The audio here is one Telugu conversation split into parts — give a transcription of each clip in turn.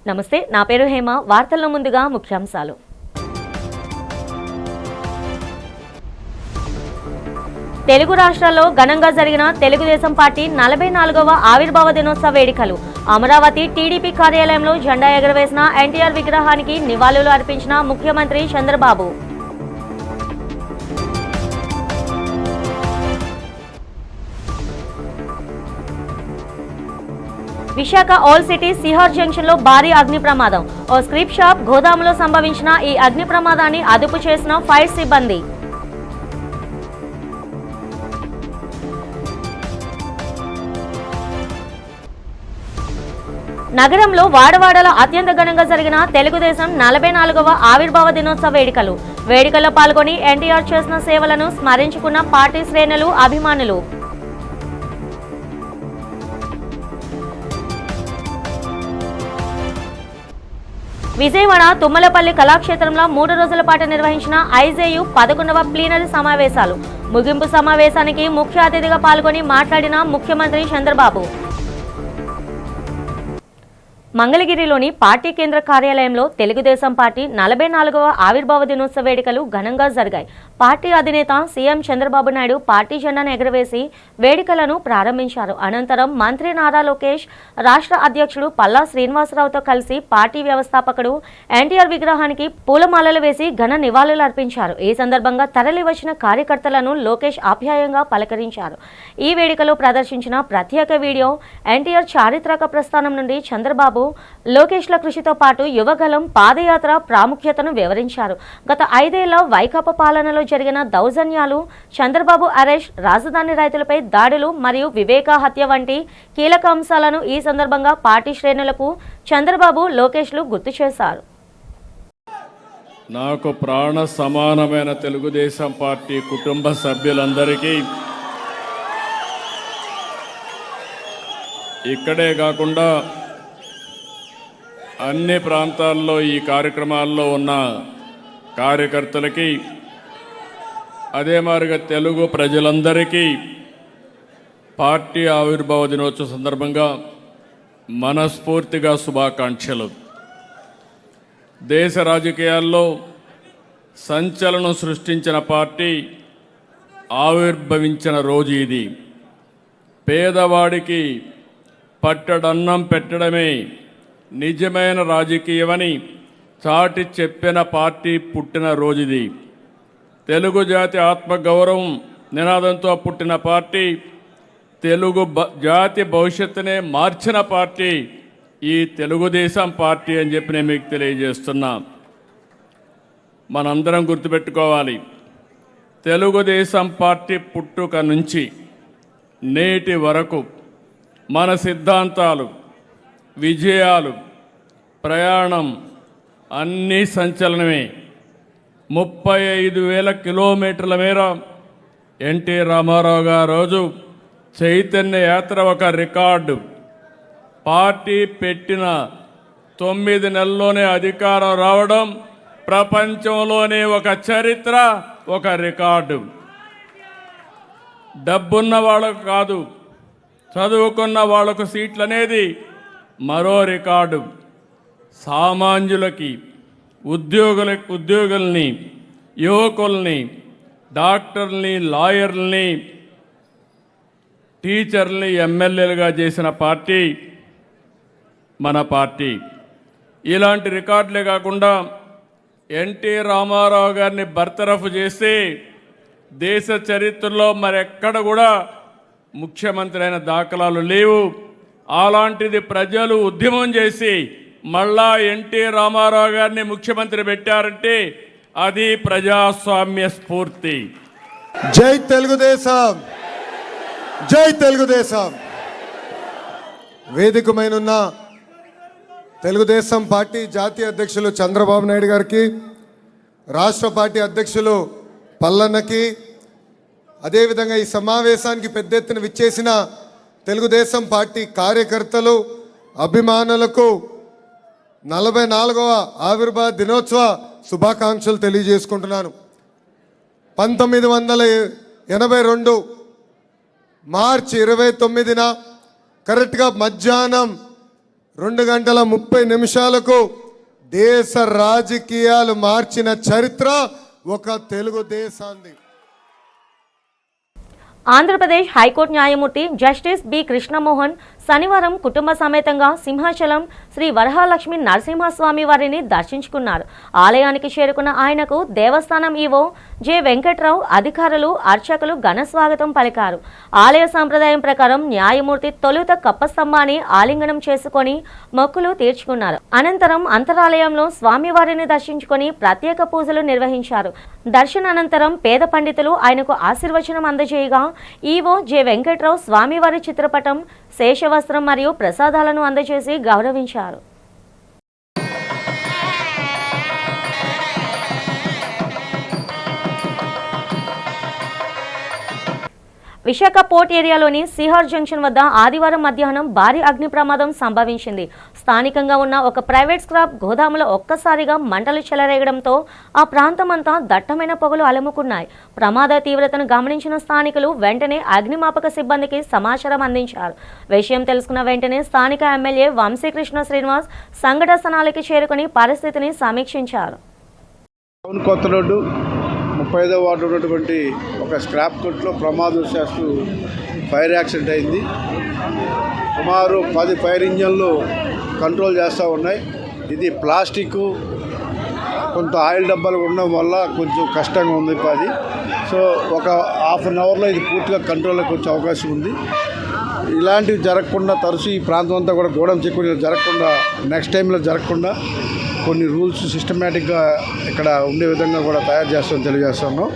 నమస్తే, నా పేరు హేమ. వార్తల్లో ముందుగా ముఖ్యాంశాలు. తెలుగు రాష్ట్రాల్లో ఘనంగా జరిగిన తెలుగుదేశం పార్టీ 44వ ఆవిర్భావ దినోత్సవ వేడుకలు. అమరావతి టీడీపీ కార్యాలయంలో జెండా ఎగురవేసిన ఎన్టీఆర్ విగ్రహానికి నివాళులు అర్పించిన ముఖ్యమంత్రి చంద్రబాబు. విశాఖ ఓల్డ్ సిటీ సిహార్ జంక్షన్ లో భారీ అగ్ని ప్రమాదం. ఓ స్క్రిప్ షాప్ గోదాములో సంభవించిన ఈ అగ్ని ప్రమాదాన్ని అదుపు చేసిన ఫైర్ సిబ్బంది. నగరంలో వాడవాడలో అత్యంత ఘనంగా జరిగిన తెలుగుదేశం 44వ ఆవిర్భావ దినోత్సవ వేడుకల్లో పాల్గొని ఎన్టీఆర్ చేసిన సేవలను స్మరించుకున్న పార్టీ శ్రేణులు, అభిమానులు. విజయవాడ తుమ్మలపల్లి కళాక్షేత్రంలో 3 రోజుల పాటు నిర్వహించిన ఐజేయు 11వ ప్లీనరీ సమావేశాలు. ముగింపు సమావేశానికి ముఖ్య అతిథిగా పాల్గొని మాట్లాడిన ముఖ్యమంత్రి చంద్రబాబు. మంగళగిరిలోని పార్టీ కేంద్ర కార్యాలయంలో తెలుగుదేశం పార్టీ 44వ ఆవిర్భావ దినోత్సవ వేడుకలు ఘనంగా జరిగాయి. పార్టీ అధినేత సీఎం చంద్రబాబు నాయుడు పార్టీ జెండాను ఎగురవేసి వేడుకలను ప్రారంభించారు. అనంతరం మంత్రి నారా లోకేష్, రాష్ట్ర అధ్యక్షుడు పల్లా శ్రీనివాసరావుతో కలిసి పార్టీ వ్యవస్థాపకుడు ఎన్టీఆర్ విగ్రహానికి పూలమాలలు వేసి ఘన నివాళులు అర్పించారు. ఈ సందర్భంగా తరలి వచ్చిన కార్యకర్తలను లోకేష్ ఆప్యాయంగా పలకరించారు. ఈ వేడుకలో ప్రదర్శించిన ప్రత్యేక వీడియో ఎన్టీఆర్ చారిత్రక ప్రస్థానం నుండి చంద్రబాబు, లోకేష్ల కృషితో పాటు యువగలం పాదయాత్ర ప్రాముఖ్యతను వివరించారు. గత 5 ఏళ్ల వైకాపా పాలనలో జరిగిన దౌర్జన్యాలు, చంద్రబాబు అరెస్ట్, రాజధాని రైతులపై దాడులు మరియు వివేకా హత్య వంటి కీలక అంశాలను ఈ సందర్భంగా పార్టీ శ్రేణులకు చంద్రబాబు, లోకేష్లు గుర్తు చేశారు. నాకు ప్రాణ సమానమైన తెలుగుదేశం పార్టీ కుటుంబ సభ్యులందరికీ, ఇక్కడే కాకుండా అన్ని ప్రాంతాల్లో ఈ కార్యక్రమాల్లో ఉన్న కార్యకర్తలకి, అదే మాదిరిగా తెలుగు ప్రజలందరికీ పార్టీ ఆవిర్భావ దినోత్సవ సందర్భంగా మనస్ఫూర్తిగా శుభాకాంక్షలు. దేశ రాజకీయాల్లో సంచలనం సృష్టించిన పార్టీ ఆవిర్భవించిన రోజు ఇది. పేదవాడికి పట్టడన్నం పెట్టడమే నిజమైన రాజకీయమని చాటి చెప్పిన పార్టీ పుట్టిన రోజుది. తెలుగు జాతి ఆత్మగౌరవం నినాదంతో పుట్టిన పార్టీ, తెలుగు జాతి భవిష్యత్తునే మార్చిన పార్టీ ఈ తెలుగుదేశం పార్టీ అని చెప్పి నేను మీకు తెలియజేస్తున్నా. మనందరం గుర్తుపెట్టుకోవాలి, తెలుగుదేశం పార్టీ పుట్టుక నుంచి నేటి వరకు మన సిద్ధాంతాలు, విజయాలు, ప్రయాణం అన్నీ సంచలనమే. 35,000 కిలోమీటర్ల మేర ఎన్టీ రామారావు గారు రోజు చైతన్య యాత్ర ఒక రికార్డు. పార్టీ పెట్టిన 9 నెలల్లోనే అధికారం రావడం ప్రపంచంలోనే ఒక చరిత్ర, ఒక రికార్డు. డబ్బున్న వాళ్ళకు కాదు, చదువుకున్న వాళ్లకు సీట్లు అనేది మరో రికార్డు. సామాన్యులకి, ఉద్యోగుల్ని, యువకుల్ని, డాక్టర్ని, లాయర్లని, టీచర్ని ఎమ్మెల్యేలుగా చేసిన పార్టీ మన పార్టీ. ఇలాంటి రికార్డులే కాకుండా ఎన్టీ రామారావు గారిని బర్తరఫ్ చేసి దేశ చరిత్రలో మరెక్కడ కూడా ముఖ్యమంత్రి అయిన దాఖలాలు లేవు. అలాంటిది ప్రజలు ఉద్యమం చేసి మళ్ళా ఎన్టీ రామారావు గారిని ముఖ్యమంత్రి పెట్టారంటే అది ప్రజాస్వామ్య స్ఫూర్తి. జై తెలుగుదేశం, జై తెలుగుదేశం. వేదికమైనున్న తెలుగుదేశం పార్టీ జాతీయ అధ్యక్షులు చంద్రబాబు నాయుడు గారికి, రాష్ట్ర పార్టీ అధ్యక్షులు పల్లన్నకి, అదేవిధంగా ఈ సమావేశానికి పెద్ద ఎత్తున విచ్చేసిన తెలుగుదేశం పార్టీ కార్యకర్తలు, అభిమానులకు 44వ ఆవిర్భావ దినోత్సవ శుభాకాంక్షలు తెలియజేసుకుంటున్నాను. 1982 మార్చి 29న కరెక్ట్గా మధ్యాహ్నం 2:30 దేశ రాజకీయాలు మార్చిన చరిత్ర ఒక తెలుగుదేశాంది. ఆంధ్రప్రదేశ్ హైకోర్టు న్యాయమూర్తి జస్టిస్ బి కృష్ణమోహన్ శనివారం కుటుంబ సమేతంగా సింహాచలం శ్రీ వరహాలక్ష్మి నరసింహస్వామి వారిని దర్శించుకున్నారు. ఆలయానికి చేరుకున్న ఆయనకు దేవస్థానం ఈవో జె వెంకట్రావు, అధికారులు, అర్చకులు ఘన స్వాగతం పలికారు. ఆలయ సంప్రదాయం ప్రకారం న్యాయమూర్తి తొలుత కప్పస్తంభాన్ని ఆలింగనం చేసుకుని మొక్కులు తీర్చుకున్నారు. అనంతరం అంతరాలయంలో స్వామివారిని దర్శించుకుని ప్రత్యేక పూజలు నిర్వహించారు. దర్శనానంతరం పేద పండితులు ఆయనకు ఆశీర్వచనం అందజేయగా ఈవో జె వెంకట్రావు స్వామివారి చిత్రపటం, శేషవస్త్రం మరియు ప్రసాదాలను అందజేసి గౌరవించారు. విశాఖ పోర్ట్ ఏరియాలోని సిహార్ జంక్షన్ వద్ద ఆదివారం మధ్యాహ్నం భారీ అగ్ని ప్రమాదం సంభవించింది. స్థానికంగా ఉన్న ఒక ప్రైవేట్ స్క్రాప్ గోదాములో ఒక్కసారిగా మంటలు చెలరేగడంతో ఆ ప్రాంతమంతా దట్టమైన పొగలు అలుముకున్నాయి. ప్రమాద తీవ్రతను గమనించిన స్థానికులు వెంటనే అగ్నిమాపక సిబ్బందికి సమాచారం అందించారు. విషయం తెలుసుకున్న వెంటనే స్థానిక ఎమ్మెల్యే వంశీకృష్ణ శ్రీనివాస్ సంఘటన స్థలానికి చేరుకుని పరిస్థితిని సమీక్షించారు. 35వ వార్డు ఉన్నటువంటి ఒక స్క్రాప్ కొట్లో ప్రమాదవశాత్తు ఫైర్ యాక్సిడెంట్ అయింది. సుమారు 10 ఫైర్ ఇంజన్లు కంట్రోల్ చేస్తూ ఉన్నాయి. ఇది ప్లాస్టిక్, కొంత ఆయిల్ డబ్బాలు ఉండడం వల్ల కొంచెం కష్టంగా ఉంది అది. సో ఒక హాఫ్ అన్ అవర్లో ఇది పూర్తిగా కంట్రోల్లోకి వచ్చే అవకాశం ఉంది. ఇలాంటివి జరగకుండా తరచూ ఈ ప్రాంతం అంతా కూడా గోడం చెక్కుని జరగకుండా, నెక్స్ట్ టైంలో జరగకుండా కొన్ని రూల్స్ సిస్టమేటిక్గా ఇక్కడ ఉండే విధంగా కూడా తయారు చేస్తామని తెలియజేస్తున్నాం.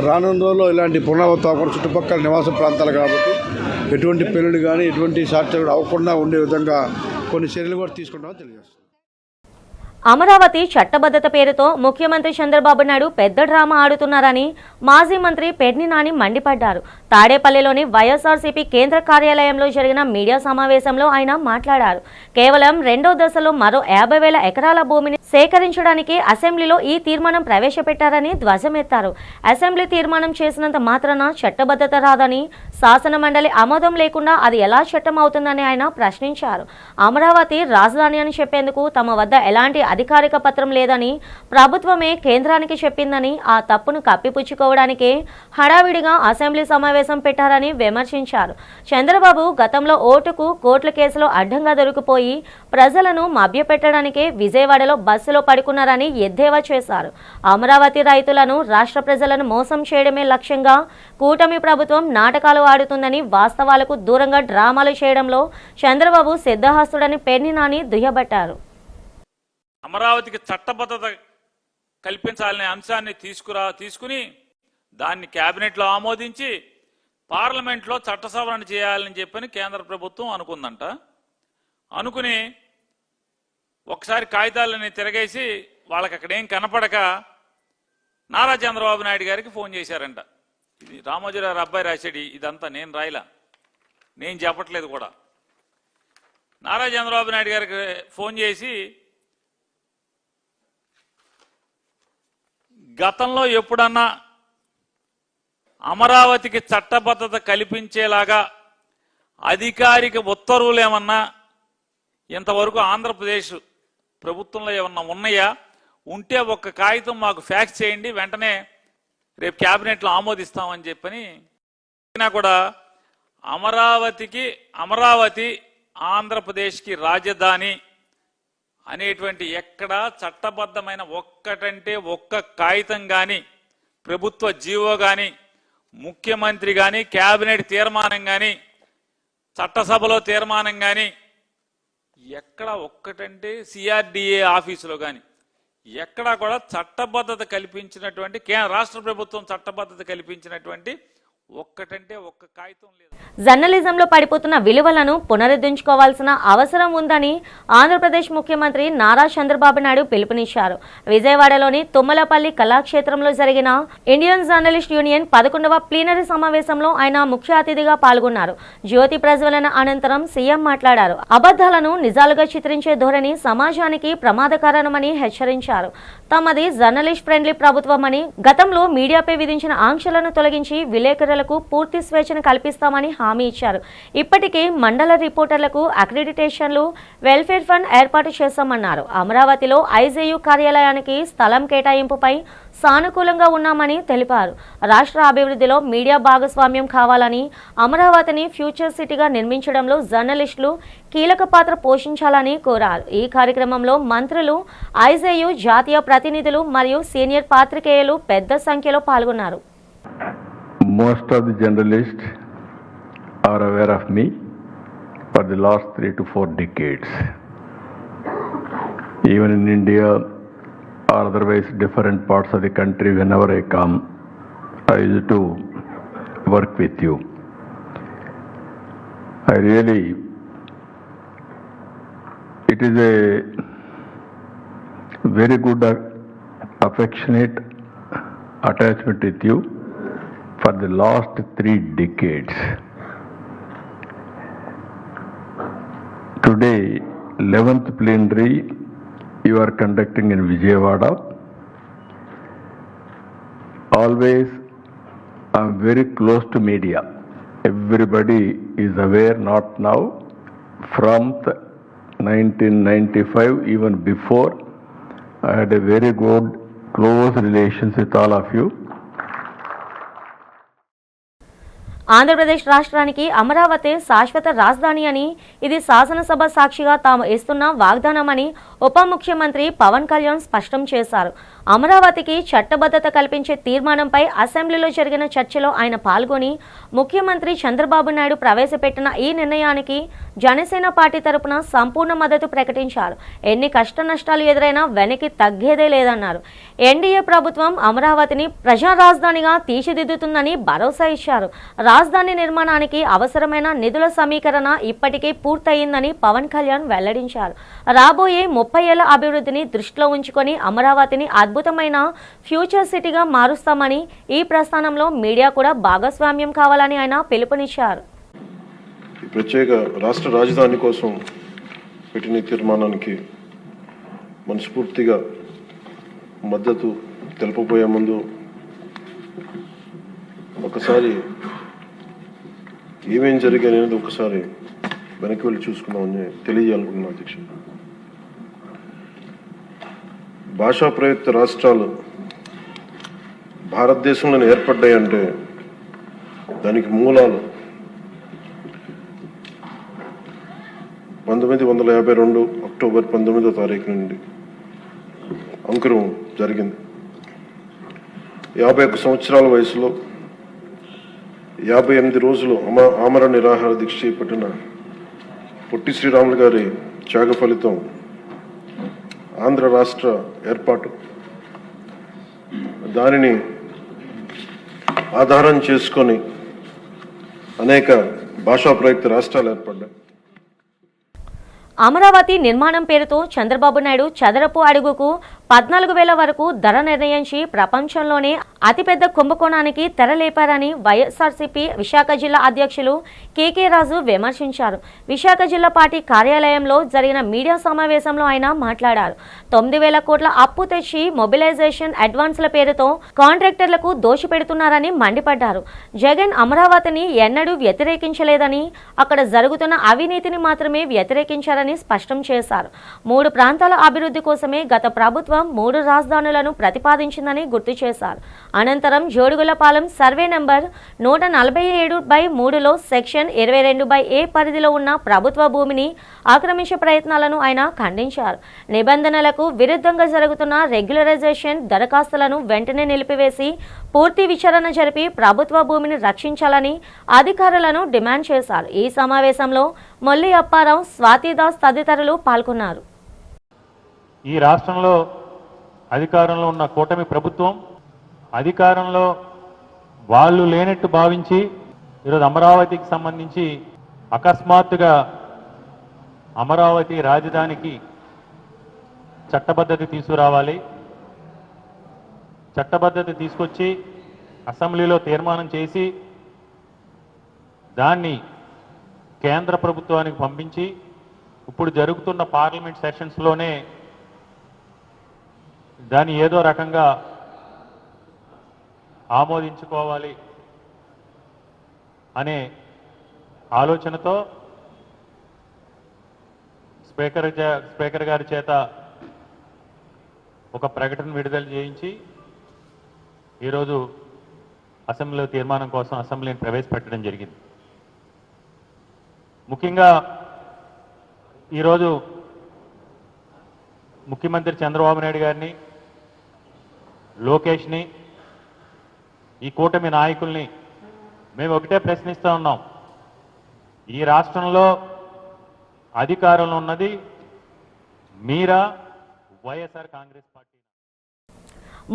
రానున్న రోజుల్లో ఇలాంటి పునరావృతం అవ్వకుండా చుట్టుపక్కల నివాస ప్రాంతాలు కాబట్టి ఎటువంటి పెళ్లిళ్ళు కానీ ఎటువంటి సాధ్యం అవ్వకుండా ఉండే విధంగా కొన్ని చర్యలు కూడా తీసుకుంటామని తెలియజేస్తాం. అమరావతి చట్టబద్ధత పేరుతో ముఖ్యమంత్రి చంద్రబాబు నాయుడు పెద్ద డ్రామా ఆడుతున్నారని మాజీ మంత్రి పెద్ది నాని మండిపడ్డారు. తాడేపల్లిలోని వైఎస్ఆర్సీపీ కేంద్ర కార్యాలయంలో జరిగిన మీడియా సమావేశంలో ఆయన మాట్లాడారు. కేవలం 2వ దశలో మరో 50,000 ఎకరాల భూమిని సేకరించడానికి అసెంబ్లీలో ఈ తీర్మానం ప్రవేశపెట్టారని ధ్వజమెత్తారు. అసెంబ్లీ తీర్మానం చేసినంత మాత్రాన చట్టబద్ధత రాదని, శాసన మండలి ఆమోదం లేకుండా అది ఎలా చట్టం అవుతుందని ఆయన ప్రశ్నించారు. అమరావతి రాజధాని అని చెప్పేందుకు తమ వద్ద ఎలాంటి అధికారిక పత్రం లేదని, ప్రభుత్వమే కేంద్రానికి చెప్పిందని, ఆ తప్పును కప్పిపుచ్చుకోవడానికే హడావిడిగా అసెంబ్లీ సమావేశం పెట్టారని విమర్శించారు. చంద్రబాబు గతంలో ఓటుకు కోట్ల కేసులో అడ్డంగా దొరికిపోయి ప్రజలను మభ్యపెట్టడానికే విజయవాడలో బస్సులో పడుకున్నారని ఎద్దేవా చేశారు. అమరావతి రైతులను, రాష్ట్ర ప్రజలను మోసం చేయడమే లక్ష్యంగా కూటమి ప్రభుత్వం నాటకాలు ఆడుతుందని, వాస్తవాలకు దూరంగా డ్రామాలు చేయడంలో చంద్రబాబు సిద్ధహస్తుడని పెద్ది నాని దుయ్యబట్టారు. అమరావతికి చట్టబద్ధత కల్పించాలనే అంశాన్ని తీసుకుని దాన్ని కేబినెట్లో ఆమోదించి పార్లమెంట్లో చట్ట సవరణ చేయాలని చెప్పని కేంద్ర ప్రభుత్వం అనుకుందంట. అనుకుని ఒకసారి కాగితాలని తిరగేసి వాళ్ళకి అక్కడ ఏం కనపడక నారా చంద్రబాబు నాయుడు గారికి ఫోన్ చేశారంట. ఇది రామోజీరావు అబ్బాయి రాశాడు, ఇదంతా నేను రాయలా, నేను చెప్పట్లేదు కూడా. నారా చంద్రబాబు నాయుడు గారికి ఫోన్ చేసి గతంలో ఎప్పుడన్నా అమరావతికి చట్టబద్ధత కల్పించేలాగా అధికారిక ఉత్తర్వులు ఏమన్నా ఇంతవరకు ఆంధ్రప్రదేశ్ ప్రభుత్వంలో ఏమన్నా ఉన్నాయా, ఉంటే ఒక్క కాగితం మాకు ఫ్యాక్స్ చేయండి, వెంటనే రేపు క్యాబినెట్లో ఆమోదిస్తామని చెప్పని కూడా అమరావతి ఆంధ్రప్రదేశ్కి రాజధాని అనేటువంటి ఎక్కడా చట్టబద్ధమైన ఒక్కటంటే ఒక్క కాగితం కానీ, ప్రభుత్వ జీవో కానీ, ముఖ్యమంత్రి కానీ, కేబినెట్ తీర్మానం కానీ, చట్టసభలో తీర్మానం కానీ, ఎక్కడ ఒక్కటంటే సిఆర్డిఏ ఆఫీసులో కానీ ఎక్కడా కూడా చట్టబద్ధత కల్పించినటువంటి రాష్ట్ర ప్రభుత్వం చట్టబద్ధత కల్పించినటువంటి ఒక్కటంటే ఒక్క కాగితం లేదు. జర్నలిజంలో పడిపోతున్న విలువలను పునరుద్ధరించుకోవాల్సిన అవసరం ఉందని ఆంధ్రప్రదేశ్ ముఖ్యమంత్రి నారా చంద్రబాబు నాయుడు పిలుపునిచ్చారు. విజయవాడలోని తుమ్మలపల్లి కళాక్షేత్రంలో జరిగిన ఇండియన్ జర్నలిస్ట్ యూనియన్ 11వ ప్లీనరీ సమావేశంలో ఆయన ముఖ్య అతిథిగా పాల్గొన్నారు. జ్యోతి ప్రజ్వలన అనంతరం సీఎం మాట్లాడారు. అబద్ధాలను నిజాలుగా చిత్రించే ధోరణి సమాజానికి ప్రమాదకరమని హెచ్చరించారు. తమది జర్నలిస్ట్ ఫ్రెండ్లీ ప్రభుత్వమని, గతంలో మీడియాపై విధించిన ఆంక్షలను తొలగించి విలేకరుల రిపోర్టర్లకు పూర్తి స్వేచ్ఛను కల్పిస్తామని హామీ ఇచ్చారు. ఇప్పటికే మండల రిపోర్టర్లకు అక్రిడిటేషన్లు, వెల్ఫేర్ ఫండ్ ఏర్పాటు చేశామన్నారు. అమరావతిలో ఐజేయు కార్యాలయానికి స్థలం కేటాయింపుపై సానుకూలంగా ఉన్నామని తెలిపారు. రాష్ట్ర అభివృద్ధిలో మీడియా భాగస్వామ్యం కావాలని, అమరావతిని ఫ్యూచర్ సిటీగా నిర్మించడంలో జర్నలిస్టులు కీలక పాత్ర పోషించాలని కోరారు. ఈ కార్యక్రమంలో మంత్రులు, ఐజేయు జాతీయ ప్రతినిధులు మరియు సీనియర్ పాత్రికేయులు పెద్ద సంఖ్యలో పాల్గొన్నారు. Most of the journalists are aware of me for the last 3 to 4 decades. Even in India or otherwise different parts of the country, whenever I come, I used to work with you. It is a very good affectionate attachment with you for the last 3 decades. Today, 11th plenary you are conducting in Vijayawada. Always I am very close to media. Everybody is aware, not now, from 1995, even before, I had a very good, close relations with all of you. Andhra Pradesh రాష్ట్రానికి అమరావతి శాశ్వత రాజధాని అని, ఇది శాసనసభ సాక్షిగా తాము ఇస్తున్న వాగ్దానమని ఉప ముఖ్యమంత్రి పవన్ కళ్యాణ్ స్పష్టం చేశారు. అమరావతికి చట్టబద్ధత కల్పించే తీర్మానంపై అసెంబ్లీలో జరిగిన చర్చలో ఆయన పాల్గొని ముఖ్యమంత్రి చంద్రబాబు నాయుడు ప్రవేశపెట్టిన ఈ నిర్ణయానికి జనసేన పార్టీ తరపున సంపూర్ణ మద్దతు ప్రకటించారు. ఎన్ని కష్ట నష్టాలు ఎదురైనా వెనక్కి తగ్గేదే లేదన్నారు. ఎన్డీఏ ప్రభుత్వం అమరావతిని ప్రజా రాజధానిగా తీర్చిదిద్దుతుందని భరోసా ఇచ్చారు. రాజధాని నిర్మాణానికి అవసరమైన నిధుల సమీకరణ ఇప్పటికే పూర్తయిందని పవన్ కళ్యాణ్ వెల్లడించారు. రాబోయే 30 ఏళ్ల అభివృద్ధిని దృష్టిలో ఉంచుకొని అమరావతిని అద్భుతమైన ఫ్యూచర్ సిటీగా మారుస్తామని, ఈ ప్రస్థానంలో మీడియా కూడా భాగస్వామ్యం కావాలని ఆయన పిలుపునిచ్చారు. ఈ ప్రత్యేక రాష్ట్ర రాజధాని కోసం పెట్టిన తీర్మానానికి మనస్ఫూర్తిగా మద్దతు తెలుపబోయే ముందు ఒకసారి ఏమేం జరిగాయి అనేది ఒకసారి వెనక్కి వెళ్ళి చూసుకుందామని తెలియజేయాలనుకుంటున్నాను అధ్యక్ష. భాషా ప్రయుక్త రాష్ట్రాలు భారతదేశంలో ఏర్పడ్డాయంటే దానికి మూలాలు 1952 అక్టోబర్ 19వ తారీఖు నుండి అంకురం జరిగింది. 51 సంవత్సరాల వయసులో 58 రోజులు ఆమర నిరాహార దీక్ష చేపట్టిన పొట్టి శ్రీరాములు గారి త్యాగ ఫలితం ఆంధ్ర రాష్ట్ర ఏర్పాటు. దానిని ఆధారం చేసుకొని అనేక భాషా ప్రయుక్త రాష్ట్రాలు ఏర్పడ్డాయి. అమరావతి నిర్మాణం పేరుతో చంద్రబాబు నాయుడు చదరపు అడుగుకు 14,000 వరకు ధర నిర్ణయించి ప్రపంచంలోనే అతిపెద్ద కుంభకోణానికి తెరలేపారని వైఎస్ఆర్సీపీ విశాఖ జిల్లా అధ్యక్షులు కేకే రాజు విమర్శించారు. విశాఖ జిల్లా పార్టీ కార్యాలయంలో జరిగిన మీడియా సమావేశంలో ఆయన మాట్లాడారు. 9,000 కోట్ల అప్పు తెచ్చి మొబిలైజేషన్ అడ్వాన్స్ల పేరుతో కాంట్రాక్టర్లకు దోషిపెడుతున్నారని మండిపడ్డారు. జగన్ అమరావతిని ఎన్నడూ వ్యతిరేకించలేదని, అక్కడ జరుగుతున్న అవినీతిని మాత్రమే వ్యతిరేకించారని స్పష్టం చేశారు. 3 ప్రాంతాల అభివృద్ధి కోసమే గత ప్రభుత్వం 3 రాజధానులను ప్రతిపాదించిందని గుర్తు చేశారు. అనంతరం జోడుగులపాలెం సర్వే నంబర్ 147/3లో సెక్షన్ 22/A పరిధిలో ఉన్న ప్రభుత్వ భూమిని ఆక్రమించే ప్రయత్నాలను ఆయన ఖండించారు. నిబంధనలకు విరుద్ధంగా జరుగుతున్న రెగ్యులరైజేషన్ దరఖాస్తులను వెంటనే నిలిపివేసి పూర్తి విచారణ జరిపి ప్రభుత్వ భూమిని రక్షించాలని అధికారులను డిమాండ్ చేశారు. ఈ సమావేశంలో మొల్లి అప్పారావు, స్వాతిదాస్ తదితరులు పాల్గొన్నారు. ఈ రాష్ట్రంలో అధికారంలో ఉన్న కూటమి ప్రభుత్వం అధికారంలో వాళ్ళు లేనట్టు భావించి ఈరోజు అమరావతికి సంబంధించి అకస్మాత్తుగా అమరావతి రాజధానికి చట్టబద్ధత తీసుకురావాలి, చట్టబద్ధత తీసుకొచ్చి అసెంబ్లీలో తీర్మానం చేసి దాన్ని కేంద్ర ప్రభుత్వానికి పంపించి ఇప్పుడు జరుగుతున్న పార్లమెంట్ సెషన్స్లోనే దాన్ని ఏదో రకంగా ఆమోదించుకోవాలి అనే ఆలోచనతో స్పీకర్ గారి చేత ఒక ప్రకటన విడుదల చేయించి ఈరోజు అసెంబ్లీలో తీర్మానం కోసం అసెంబ్లీని ప్రవేశపెట్టడం జరిగింది. ముఖ్యంగా ఈరోజు ముఖ్యమంత్రి చంద్రబాబు నాయుడు గారిని, లోకేష్ని, ఈ కూటమి నాయకుల్ని మేము ఒకటే ప్రశ్నిస్తూ ఉన్నాం. ఈ రాష్ట్రంలో అధికారంలో ఉన్నది మీరా, వైఎస్ఆర్ కాంగ్రెస్ పార్టీ?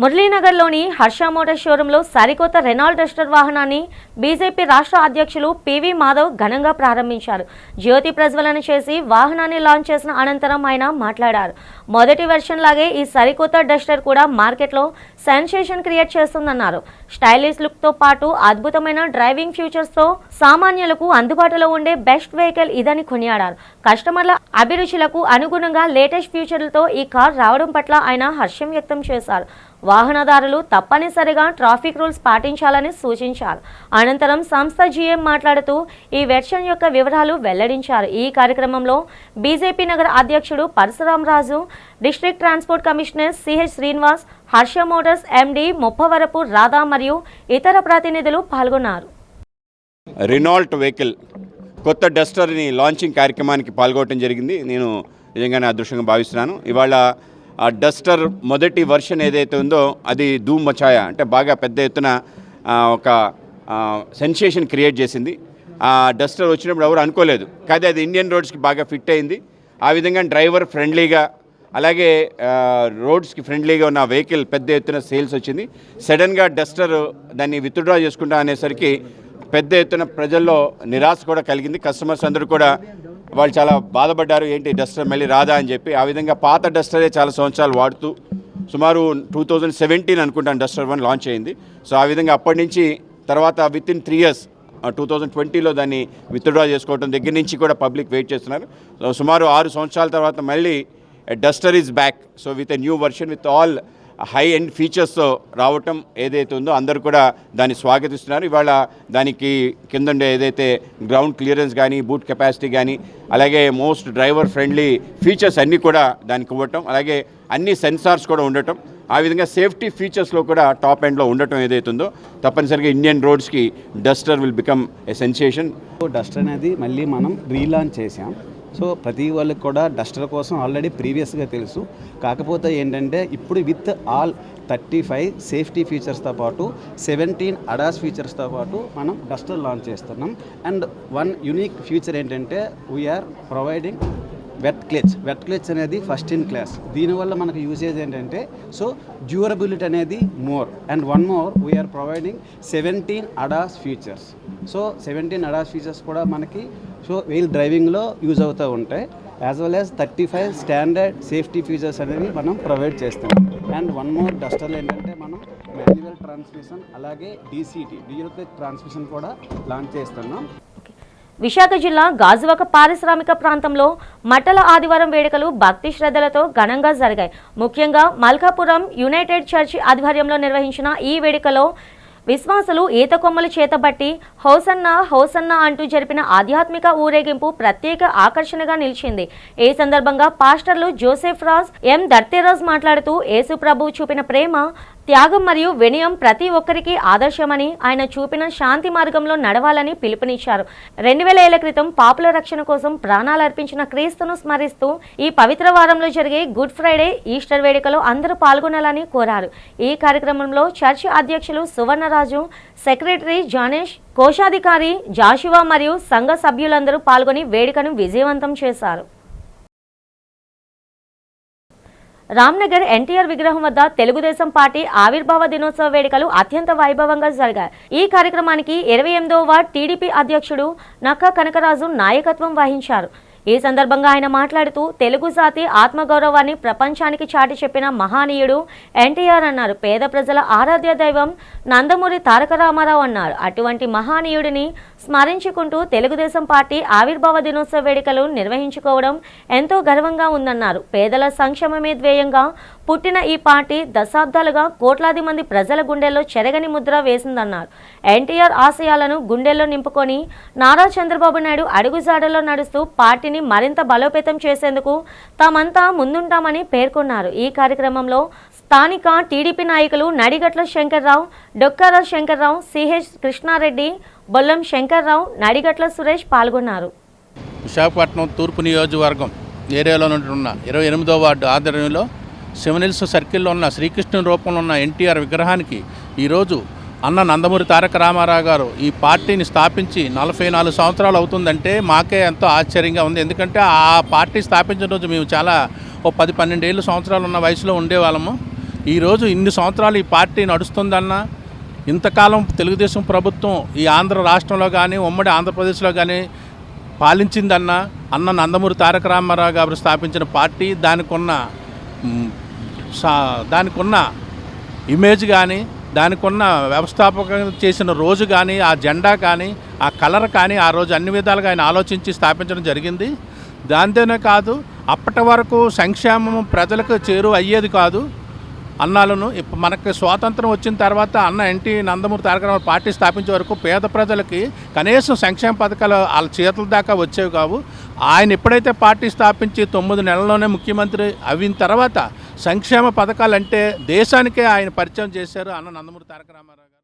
మురళీనగర్లోని హర్ష మోటార్ షోరూంలో సరికొత్త రెనాల్డ్ డస్టర్ వాహనాన్ని బీజేపీ రాష్ట్ర అధ్యక్షులు పివి మాధవ్ ఘనంగా ప్రారంభించారు. జ్యోతి ప్రజ్వలన చేసి వాహనాన్ని లాంచ్ చేసిన అనంతరం ఆయన మాట్లాడారు. మొదటి వెర్షన్ లాగే ఈ సరికొత్త డస్టర్ కూడా మార్కెట్లో సెన్సేషన్ క్రియేట్ చేస్తుందన్నారు. స్టైలిష్ లుక్తో పాటు అద్భుతమైన డ్రైవింగ్ ఫ్యూచర్స్తో సామాన్యులకు అందుబాటులో ఉండే బెస్ట్ వెహికల్ ఇదని కొనియాడారు. కస్టమర్ల అభిరుచులకు అనుగుణంగా లేటెస్ట్ ఫ్యూచర్లతో ఈ కార్ రావడం పట్ల ఆయన హర్షం వ్యక్తం చేశారు. వాహనదారులు తప్పనిసరిగా ట్రాఫిక్ రూల్స్ పాటించాలని సూచించారు. అనంతరం సంస్థ జీఎం మాట్లాడుతూ ఈ వెర్షన్ యొక్క వివరాలు వెల్లడించారు. ఈ కార్యక్రమంలో బీజేపీ నగర అధ్యక్షుడు Parasuramaraju, district transport commissioner CH Srinivas, Harsha motors MD Muppavarapu Radha మరియు ఇతర ప్రతినిధులు పాల్గొన్నారు. రెనాల్ట్ వెహికల్ కొత్త డస్టర్ని లాంచింగ్ కార్యక్రమానికి పాల్గొనడం జరిగింది. నేను నిజంగానే అదృష్టంగా భావిస్తున్నాను. ఇవాళ ఆ డస్టర్ మొదటి వర్షన్ ఏదైతే ఉందో అది ధూమ్ మచాయా, అంటే బాగా పెద్ద ఎత్తున ఒక సెన్సేషన్ క్రియేట్ చేసింది. ఆ డస్టర్ వచ్చినప్పుడు ఎవరు అనుకోలేదు, కానీ అది ఇండియన్ రోడ్స్కి బాగా ఫిట్ అయింది. ఆ విధంగా డ్రైవర్ ఫ్రెండ్లీగా, అలాగే రోడ్స్కి ఫ్రెండ్లీగా ఉన్న వెహికల్ పెద్ద ఎత్తున సేల్స్ వచ్చింది. సడన్గా డస్టర్ దాన్ని విత్డ్రా చేసుకుంటా అనేసరికి పెద్ద ఎత్తున ప్రజల్లో నిరాశ కూడా కలిగింది. కస్టమర్స్ అందరూ కూడా వాళ్ళు చాలా బాధపడ్డారు, ఏంటి డస్టర్ మళ్ళీ రాదా అని చెప్పి. ఆ విధంగా పాత డస్టరే చాలా సంవత్సరాలు వాడుతూ సుమారు 2017 అనుకుంటాను డస్టర్ 1 లాంచ్ అయింది. సో ఆ విధంగా అప్పటి నుంచి తర్వాత విత్ ఇన్ 3 years 2020లో దాన్ని విత్డ్రా చేసుకోవడం దగ్గర నుంచి కూడా పబ్లిక్ వెయిట్ చేస్తున్నారు. సో సుమారు 6 సంవత్సరాల తర్వాత మళ్ళీ Duster is back. So with a new version with all high end ఫీచర్స్తో రావటం ఏదైతే ఉందో అందరూ కూడా దాన్ని స్వాగతిస్తున్నారు. ఇవాళ దానికి కింద ఉండే ఏదైతే గ్రౌండ్ క్లియరెన్స్ కానీ, బూట్ కెపాసిటీ కానీ, అలాగే మోస్ట్ డ్రైవర్ ఫ్రెండ్లీ ఫీచర్స్ అన్నీ కూడా దానికి ఇవ్వటం, అలాగే అన్ని సెన్సార్స్ కూడా ఉండటం, ఆ విధంగా సేఫ్టీ ఫీచర్స్లో కూడా టాప్ ఎండ్లో ఉండటం ఏదైతే ఉందో తప్పనిసరిగా ఇండియన్ రోడ్స్కి Duster will become a sensation. Duster అనేది మళ్ళీ మనం రీలాంచ్ చేసాం. సో ప్రతి వాళ్ళకి కూడా డస్టర్ కోసం ఆల్రెడీ ప్రీవియస్గా తెలుసు. కాకపోతే ఏంటంటే ఇప్పుడు విత్ ఆల్ 35 సేఫ్టీ ఫీచర్స్తో పాటు 17 అడాస్ ఫీచర్స్తో పాటు మనం డస్టర్ లాంచ్ చేస్తున్నాం. అండ్ వన్ యూనిక్ ఫీచర్ ఏంటంటే వీఆర్ ప్రొవైడింగ్ వెట్ క్లచ్ అనేది ఫస్ట్ ఇన్ క్లాస్. దీనివల్ల మనకు యూసేజ్ ఏంటంటే సో డ్యూరబిలిటీ అనేది more. And one more we're providing 17 ADAS features. So 17 ADAS features కూడా మనకి సో వీల్ డ్రైవింగ్లో యూజ్ అవుతూ ఉంటాయి. As well as 35 standard safety features అనేవి మనం ప్రొవైడ్ చేస్తాం. అండ్ వన్ మోర్ డస్టర్లో ఏంటంటే మనం మాన్యువల్ ట్రాన్స్మిషన్ అలాగే డిజిటల్ ట్రాన్స్మిషన్ కూడా లాంచ్ చేస్తున్నాం. విశాఖ జిల్లా గాజువాక పారిశ్రామిక ప్రాంతంలో మట్టల ఆదివారం వేడుకలు భక్తి శ్రద్ధలతో ఘనంగా జరిగాయి. ముఖ్యంగా మల్కాపురం యునైటెడ్ చర్చి ఆధ్వర్యంలో నిర్వహించిన ఈ వేడుకలో విశ్వాసులు ఈత కొమ్మలు చేతబట్టి హోసన్నా హోసన్నా అంటూ జరిపిన ఆధ్యాత్మిక ఊరేగింపు ప్రత్యేక ఆకర్షణగా నిలిచింది. ఈ సందర్భంగా పాస్టర్లు జోసెఫ్ రాజ్, ఎం దర్తేరాజ్ మాట్లాడుతూ యేసు ప్రభువు చూపిన ప్రేమ, త్యాగం మరియు వినయం ప్రతి ఒక్కరికి ఆదర్శమని, ఆయన చూపిన శాంతి మార్గంలో నడవాలని పిలుపునిచ్చారు. 2000 ఏళ్ల క్రితం పాపుల రక్షణ కోసం ప్రాణాలు అర్పించిన క్రీస్తును స్మరిస్తూ ఈ పవిత్ర వారంలో జరిగే గుడ్ ఫ్రైడే, ఈస్టర్ వేడుకలో అందరూ పాల్గొనాలని కోరారు. ఈ కార్యక్రమంలో చర్చి అధ్యక్షులు సువర్ణరాజు, సెక్రటరీ జానేష్, కోశాధికారి జాషువా మరియు సంఘ సభ్యులందరూ పాల్గొని వేడుకను విజయవంతం చేశారు. రామ్నగర్ ఎన్టీఆర్ విగ్రహం వద్ద తెలుగుదేశం పార్టీ ఆవిర్భావ దినోత్సవ వేడుకలు అత్యంత వైభవంగా జరిగాయి. ఈ కార్యక్రమానికి 28వ వార్డ్ టీడీపీ అధ్యక్షుడు నక్కా కనకరాజు నాయకత్వం వహించారు. ఈ సందర్భంగా ఆయన మాట్లాడుతూ తెలుగు జాతి ఆత్మగౌరవాన్ని ప్రపంచానికి చాటి చెప్పిన మహానీయుడు ఎన్టీఆర్ అన్నారు. పేద ప్రజల ఆరాధ్య దైవం నందమూరి తారక రామారావు అన్నారు. అటువంటి మహానీయుడిని స్మరించుకుంటూ తెలుగుదేశం పార్టీ ఆవిర్భావ దినోత్సవ వేడుకలు నిర్వహించుకోవడం ఎంతో గర్వంగా ఉందన్నారు. పేదల సంక్షేమమే ధ్యేయంగా పుట్టిన ఈ పార్టీ దశాబ్దాలుగా కోట్లాది మంది ప్రజల గుండెల్లో చెరగని ముద్ర వేసిందన్నారు. ఎన్టీఆర్ ఆశయాలను గుండెల్లో నింపుకొని నారా చంద్రబాబు నాయుడు అడుగుజాడల్లో నడుస్తూ పార్టీని మరింత బలోపేతం చేసేందుకు తామంతా ముందుంటామని పేర్కొన్నారు. ఈ కార్యక్రమంలో స్థానిక టీడీపీ నాయకులు నడిగట్ల శంకర్రావు, డొక్కార శంకర్రావు, సిహెచ్ కృష్ణారెడ్డి, బొల్లం శంకర్రావు, నడిగట్ల సురేష్ పాల్గొన్నారు. విశాఖపట్నం తూర్పు నియోజకవర్గం ఏరియాలో ఉన్న 28వ వార్డు ఆధ్వర్యంలో శివనిల్స్ సర్కిల్లో ఉన్న శ్రీకృష్ణుని రూపంలో ఉన్న ఎన్టీఆర్ విగ్రహానికి ఈరోజు అన్న నందమూరి తారక రామారావు గారు ఈ పార్టీని స్థాపించి 44 సంవత్సరాలు అవుతుందంటే మాకే ఎంతో ఆశ్చర్యంగా ఉంది. ఎందుకంటే ఆ పార్టీ స్థాపించిన రోజు మేము చాలా 10-12 సంవత్సరాలు ఉన్న వయసులో ఉండేవాళ్ళము. ఈరోజు ఇన్ని సంవత్సరాలు ఈ పార్టీ నడుస్తుందన్న, ఇంతకాలం తెలుగుదేశం ప్రభుత్వం ఈ ఆంధ్ర రాష్ట్రంలో కానీ ఉమ్మడి ఆంధ్రప్రదేశ్లో కానీ పాలించిందన్న అన్న నందమూరి తారక రామారావు గారు స్థాపించిన పార్టీ దానికి ఉన్న ఇమేజ్ కానీ, దానికి ఉన్న వ్యవస్థాపకం చేసిన రోజు కానీ, ఆ జెండా కానీ, ఆ కలర్ కానీ ఆ రోజు అన్ని విధాలుగా ఆయన ఆలోచించి స్థాపించడం జరిగింది. దాంతోనే కాదు, అప్పటి వరకు సంక్షేమం ప్రజలకు చేరువ అయ్యేది కాదు. అన్నాలను ఇప్పుడు మనకి స్వాతంత్రం వచ్చిన తర్వాత అన్న నందమూరి తారక రామారావు పార్టీ స్థాపించే వరకు పేద ప్రజలకి కనీసం సంక్షేమ పథకాలు వాళ్ళ చేతుల దాకా వచ్చేవి కావు. ఆయన ఎప్పుడైతే పార్టీ స్థాపించి 9 నెలల్లోనే ముఖ్యమంత్రి అయిన తర్వాత సంక్షేమ పథకాలు అంటే దేశానికే ఆయన పరిచయం చేశారు అన్న నందమూరి తారక రామారావు గారు.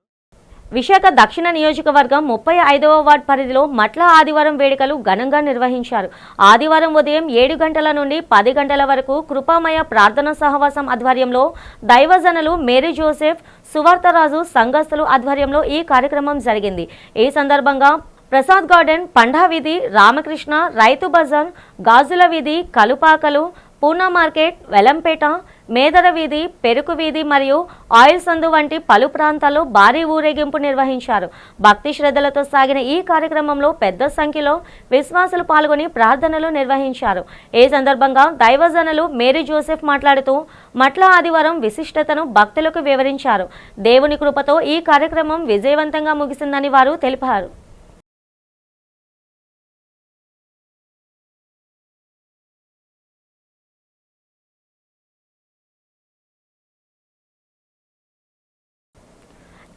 విశాఖ దక్షిణ నియోజకవర్గం 35వ వార్డు పరిధిలో మట్ల ఆదివారం వేడుకలు ఘనంగా నిర్వహించారు. ఆదివారం ఉదయం 7 గంటల నుండి 10 గంటల వరకు కృపామయ ప్రార్థన సహవాసం ఆధ్వర్యంలో దైవజనులు మేరీ జోసెఫ్, సువార్తరాజు సంఘస్థులు ఆధ్వర్యంలో ఈ కార్యక్రమం జరిగింది. ఈ సందర్భంగా ప్రసాద్ గార్డెన్, పండా వీధి, రామకృష్ణ, రైతు బజార్, గాజుల వీధి, కలుపాకలు, పూనా మార్కెట్, వెలంపేట, మేదర వీధి, పెరుకు వీధి మరియు ఆయిల్ సందు వంటి పలు ప్రాంతాల్లో భారీ ఊరేగింపు నిర్వహించారు. భక్తి శ్రద్ధలతో సాగిన ఈ కార్యక్రమంలో పెద్ద సంఖ్యలో విశ్వాసులు పాల్గొని ప్రార్థనలు నిర్వహించారు. ఈ సందర్భంగా దైవజనులు మేరీ జోసెఫ్ మాట్లాడుతూ మట్ల ఆదివారం విశిష్టతను భక్తులకు వివరించారు. దేవుని కృపతో ఈ కార్యక్రమం విజయవంతంగా ముగిసిందని వారు తెలిపారు.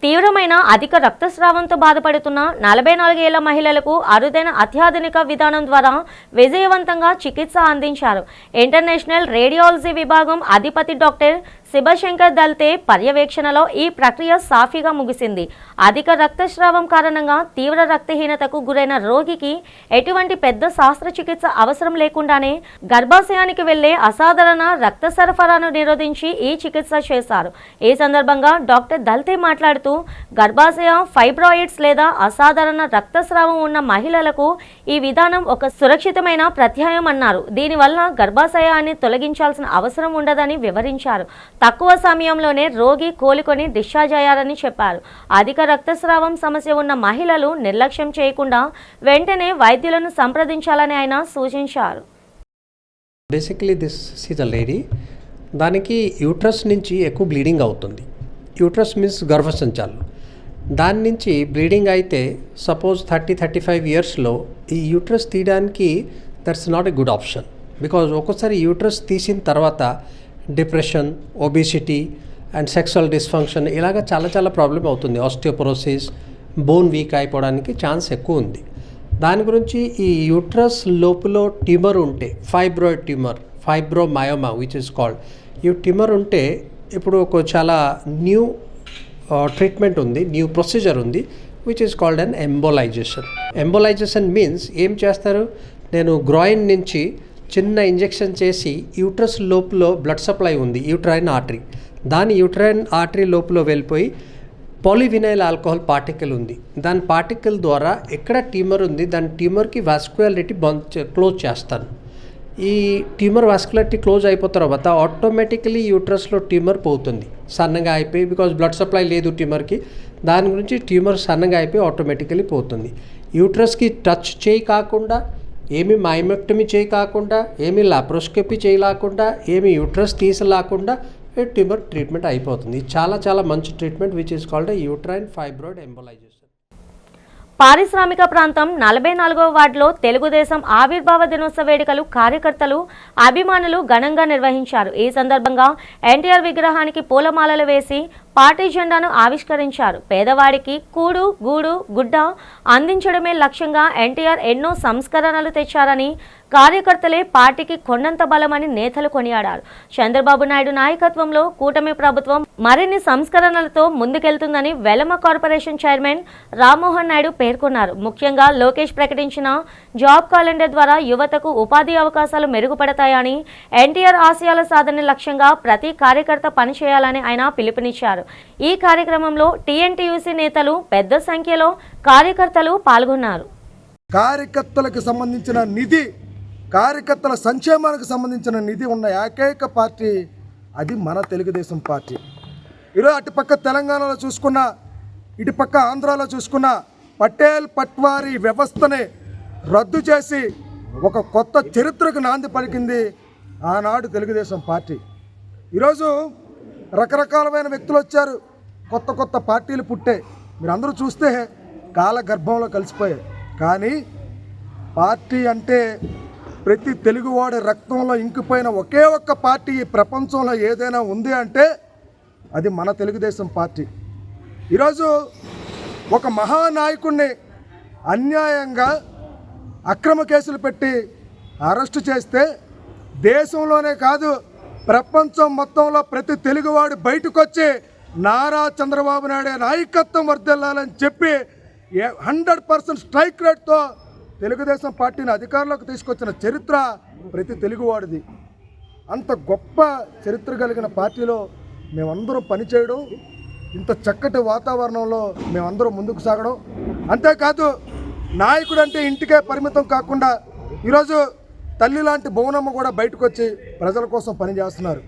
తీవ్రమైన అధిక రక్తస్రావంతో బాధపడుతున్న 44 ఏళ్ల మహిళలకు అరుదైన అత్యాధునిక విధానం ద్వారా విజయవంతంగా చికిత్స అందించారు. ఇంటర్నేషనల్ రేడియాలజీ విభాగం అధిపతి డాక్టర్ శివశంకర్ దల్తే పర్యవేక్షణలో ఈ ప్రక్రియ సాఫీగా ముగిసింది. అధిక రక్తస్రావం కారణంగా తీవ్ర రక్తహీనతకు గురైన రోగికి ఎటువంటి పెద్ద శస్త్రచికిత్స అవసరం లేకుండానే గర్భాశయానికి వెళ్లే అసాధారణ రక్త సరఫరాను నిరోధించి ఈ చికిత్స చేశారు. ఈ సందర్భంగా డాక్టర్ దల్తే మాట్లాడుతూ గర్భాశయ ఫైబ్రాయిడ్స్ లేదా అసాధారణ రక్తస్రావం ఉన్న మహిళలకు ఈ విధానం ఒక సురక్షితమైన ప్రత్యామ్నాయం అన్నారు. దీనివల్ల గర్భాశయాన్ని తొలగించాల్సిన అవసరం ఉండదని వివరించారు. తక్కువ సమయంలోనే రోగి కోలుకొని డిశ్చార్జ్ అయ్యారని చెప్పారు. అధిక రక్తస్రావం సమస్య ఉన్న మహిళలు నిర్లక్ష్యం చేయకుండా వెంటనే వైద్యులను సంప్రదించాలని ఆయన సూచించారు. Basically this is a lady, దానికి యూట్రస్ నుంచి ఎక్కువ బ్లీడింగ్ అవుతుంది. యూట్రస్ మీన్స్ గర్భసంచాలు. దాని నుంచి బ్లీడింగ్ అయితే సపోజ్ 30-35 ఇయర్స్లో ఈ యూట్రస్ తీయడానికి that's not a good option. Because ఒక్కోసారి యూట్రస్ తీసిన తర్వాత depression, obesity and sexual dysfunction ఇలాగ చాలా ప్రాబ్లం అవుతుంది. ఆస్టియోపోరోసిస్, బోన్ వీక్ అయిపోవడానికి ఛాన్స్ ఎక్కువ ఉంది. దాని గురించి ఈ యూట్రస్ లోపల ట్యూమర్ ఉంటే, fibroid tumour, fibromyoma which is called, ఈ ట్యూమర్ ఉంటే ఇప్పుడు ఒక చాలా న్యూ ట్రీట్మెంట్ ఉంది, న్యూ ప్రొసీజర్ ఉంది which is called an embolisation. Embolisation means ఏం చేస్తారు, నేను గ్రాయిన్ నుంచి చిన్న ఇంజెక్షన్ చేసి యూట్రస్ లోపల బ్లడ్ సప్లై ఉంది, యూట్రైన్ ఆర్టరీ, దాని యూట్రైన్ ఆర్టరీ లోపల వెళ్ళిపోయి పాలివినైల్ ఆల్కహాల్ పార్టికల్ ఉంది, దాని పార్టికల్ ద్వారా ఎక్కడ ట్యూమర్ ఉంది దాని ట్యూమర్కి వాస్కులారిటీ క్లోజ్ చేస్తాను. ఈ ట్యూమర్ వాస్కులారిటీ క్లోజ్ అయిపోయిన తర్వాత ఆటోమేటికలీ యూట్రస్లో ట్యూమర్ పోతుంది, సన్నగా అయిపోయి, బికాజ్ బ్లడ్ సప్లై లేదు ట్యూమర్కి, దాని గురించి ట్యూమర్ సన్నగా అయిపోయి ఆటోమేటికలీ పోతుంది. యూట్రస్కి టచ్ చేయి కాకుండా, ఏమి మైమెక్టమీ చేయి కాకుండా, ఏమి లాప్రోస్కోపీ చేయలేకుండా, ఏమి యూట్రస్ తీసలేకుండా ట్యూమర్ ట్రీట్మెంట్ అయిపోతుంది. చాలా మంచి treatment which is called uterine fibroid embolisation. పారిశ్రామిక ప్రాంతం 44వ వార్డులో తెలుగుదేశం ఆవిర్భావ దినోత్సవ వేడుకలు కార్యకర్తలు అభిమానులు ఘనంగా నిర్వహించారు. ఈ సందర్భంగా ఎన్టీఆర్ విగ్రహానికి పూలమాలలు వేసి పార్టీ జెండాను ఆవిష్కరించారు. పేదవాడికి కూడు గూడు గుడ్డ అందించడమే లక్ష్యంగా ఎన్టీఆర్ ఎన్నో సంస్కరణలు తెచ్చారని, కార్యకర్తలే పార్టీకి కొండంత బలమని నేతలు కొనియాడారు. చంద్రబాబు నాయుడు నాయకత్వంలో కూటమి ప్రభుత్వం మరిన్ని సంస్కరణలతో ముందుకెళ్తుందని వెలమ కార్పొరేషన్ చైర్మన్ రామ్మోహన్ నాయుడు పేర్కొన్నారు. ముఖ్యంగా లోకేష్ ప్రకటించిన జాబ్ క్యాలెండర్ ద్వారా యువతకు ఉపాధి అవకాశాలు మెరుగుపడతాయని, ఎన్టీఆర్ ఆశయాల సాధన లక్ష్యంగా ప్రతి కార్యకర్త పనిచేయాలని ఆయన పిలుపునిచ్చారు. ఈ కార్యక్రమంలో టీఎన్టీయూసీ నేతలు పెద్ద సంఖ్యలో కార్యకర్తలు పాల్గొన్నారు. కార్యకర్తలకు సంబంధించిన నిధి, కార్యకర్తల సంక్షేమానికి సంబంధించిన నిధి ఉన్న ఏకైక పార్టీ అది మన తెలుగుదేశం పార్టీ. ఈరోజు అటుపక్క తెలంగాణలో చూసుకున్న, ఇటుపక్క ఆంధ్రాలో చూసుకున్న పటేల్ పట్వారీ వ్యవస్థని రద్దు చేసి ఒక కొత్త చరిత్రకు నాంది పలికింది ఆనాడు తెలుగుదేశం పార్టీ. ఈరోజు రకరకాలమైన వ్యక్తులు వచ్చారు, కొత్త కొత్త పార్టీలు పుట్టాయి. మీరు అందరూ చూస్తే కాలగర్భంలో కలిసిపోయాయి. కానీ పార్టీ అంటే ప్రతి తెలుగువాడి రక్తంలో ఇంకిపోయిన ఒకే ఒక్క పార్టీ ఈ ప్రపంచంలో ఏదైనా ఉంది అంటే అది మన తెలుగుదేశం పార్టీ. ఈరోజు ఒక మహానాయకుడిని అన్యాయంగా అక్రమ కేసులు పెట్టి అరెస్టు చేస్తే దేశంలోనే కాదు ప్రపంచం మొత్తంలో ప్రతి తెలుగువాడు బయటకు వచ్చి నారా చంద్రబాబు నాయుడు నాయకత్వం వర్ధిల్లాలని చెప్పి 100% స్ట్రైక్ రేట్తో తెలుగుదేశం పార్టీని అధికారంలోకి తీసుకొచ్చిన చరిత్ర ప్రతి తెలుగువాడిది. అంత గొప్ప చరిత్ర కలిగిన పార్టీలో మేమందరం పనిచేయడం, ఇంత చక్కటి వాతావరణంలో మేమందరం ముందుకు సాగడం, అంతేకాదు నాయకుడు అంటే ఇంటికే పరిమితం కాకుండా ఈరోజు తల్లి లాంటి భువనమ్మ కూడా బయటకు వచ్చి ప్రజల కోసం పనిచేస్తున్నారు.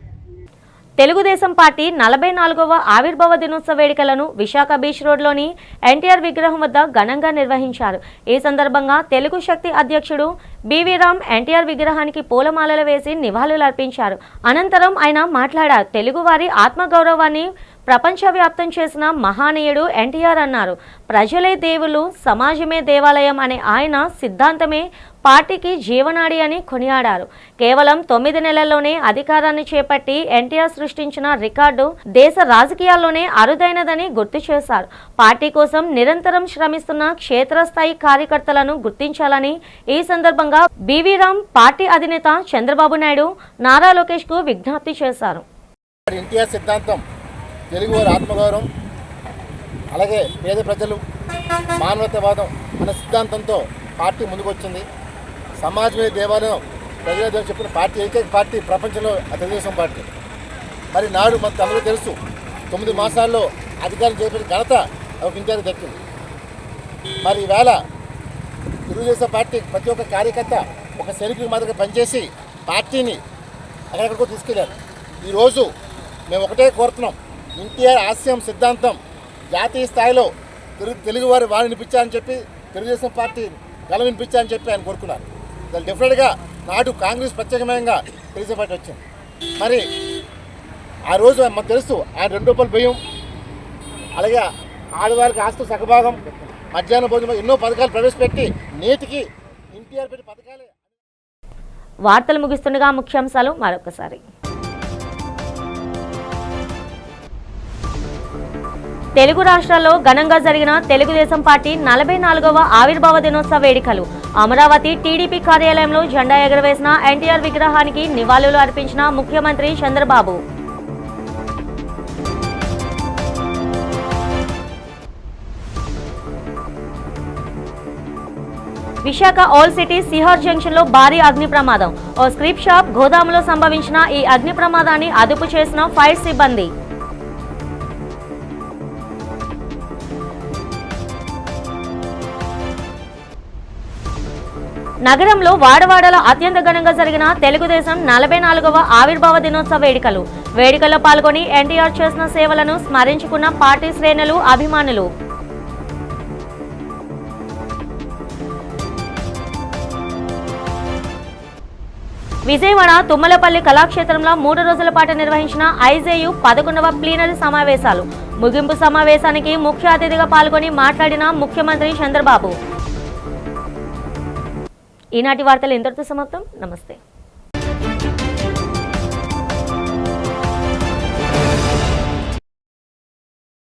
తెలుగుదేశం పార్టీ 44వ ఆవిర్భావ దినోత్సవ వేడుకలను విశాఖ బీచ్ రోడ్లోని ఎన్టీఆర్ విగ్రహం వద్ద ఘనంగా నిర్వహించారు. ఈ సందర్భంగా తెలుగు శక్తి అధ్యక్షుడు బివి రామ్ ఎన్టీఆర్ విగ్రహానికి పూలమాలలు వేసి నివాళులర్పించారు. అనంతరం ఆయన మాట్లాడారు. తెలుగువారి ఆత్మగౌరవాన్ని ప్రపంచవ్యాప్తం చేసిన మహానీయుడు ఎన్టీఆర్ అన్నారు. ప్రజలే దేవులు, సమాజమే దేవాలయం అనే ఆయన సిద్ధాంతమే పార్టీకి జీవనాడి అని కొనియాడారు. కేవలం 9 నెలల్లోనే అధికారాన్ని చేపట్టి ఎన్టీఆర్ సృష్టించిన రికార్డు దేశ రాజకీయాల్లోనే అరుదైనదని గుర్తు చేశారు. పార్టీ కోసం నిరంతరం శ్రమిస్తున్న క్షేత్రస్థాయి కార్యకర్తలను గుర్తించాలని ఈ సందర్భంగా బివి రామ్ పార్టీ అధినేత చంద్రబాబు నాయుడు నారా లోకేష్ కు విజ్ఞప్తి చేశారు. ఎన్టీఆర్ సిద్ధాంతం తెలుగువారి ఆత్మగౌరవం, అలాగే పేద ప్రజలు, మానవతావాదం అనే సిద్ధాంతంతో పార్టీ ముందుకొచ్చింది. సమాజమే దేవాలయం, ప్రజల చెప్పిన పార్టీ ఏకైక పార్టీ ప్రపంచంలో తెలుగుదేశం పార్టీ. మరి నాడు మనకు అందరూ తెలుసు, 9 మాసాల్లో అధికారం చేపట్టిన ఘనత ఒక ఇంటికి దక్కింది. మరి ఈవేళ తెలుగుదేశం పార్టీ ప్రతి ఒక్క కార్యకర్త ఒక సైనికుడి మాదిరిగా పనిచేసి పార్టీని ఎక్కడెక్కడికో తీసుకెళ్లారు. ఈరోజు మేము ఒకటే కోరుతున్నాం, ఎన్టీఆర్ ఆశయం సిద్ధాంతం జాతీయ స్థాయిలో తెలుగువారి వాణి వినిపించాలని చెప్పి, తెలుగుదేశం పార్టీ గల వినిపించాలని చెప్పి ఆయన కోరుకున్నారు. దాని డెఫినెట్గా నాడు కాంగ్రెస్ ప్రత్యేకమైన తెలుగుదేశం పార్టీ వచ్చింది. మరి ఆ రోజు మనకు తెలుసు, ఆయన 2 రూపాయల బియ్యం, అలాగే ఆడవారికి ఆస్తు సగభాగం, మధ్యాహ్న భోజనం, ఎన్నో పథకాలు ప్రవేశపెట్టి నేటికి ఎన్టీఆర్ పెట్టి పథకాలే. వార్తలు ముగిస్తుండగా ముఖ్యాంశాలు మరొకసారి. తెలుగు రాష్ట్రాల్లో ఘనంగా జరిగిన తెలుగుదేశం పార్టీ 44వ ఆవిర్భావ దినోత్సవ వేడుకలు. అమరావతి టీడీపీ కార్యాలయంలో జెండా ఎగురవేసిన ఎన్టీఆర్ విగ్రహానికి నివాళులు అర్పించిన ముఖ్యమంత్రి చంద్రబాబు. విశాఖ ఓల్డ్ సిటీ సిహార్ జంక్షన్ లో భారీ అగ్ని ప్రమాదం. ఓ స్క్రిప్ షాప్ గోదాములో సంభవించిన ఈ అగ్ని ప్రమాదాన్ని అదుపు చేసిన ఫైర్ సిబ్బంది. నగరంలో వాడవాడల అత్యంత ఘనంగా జరిగిన తెలుగుదేశం 44వ ఆవిర్భావ దినోత్సవ వేడుకలు. వేడుకల్లో పాల్గొని ఎన్టీఆర్ చేసిన సేవలను స్మరించుకున్న పార్టీ శ్రేణులు, అభిమానులు. విజయవాడ తుమ్మలపల్లి కళాక్షేత్రంలో 3 రోజుల పాటు నిర్వహించిన ఐజేయు 11వ ప్లీనరీ సమావేశాలు. ముగింపు సమావేశానికి ముఖ్య అతిథిగా పాల్గొని మాట్లాడిన ముఖ్యమంత్రి చంద్రబాబు. ఈనాటి వార్తలు ఇంతటితో సమాప్తం. నమస్తే.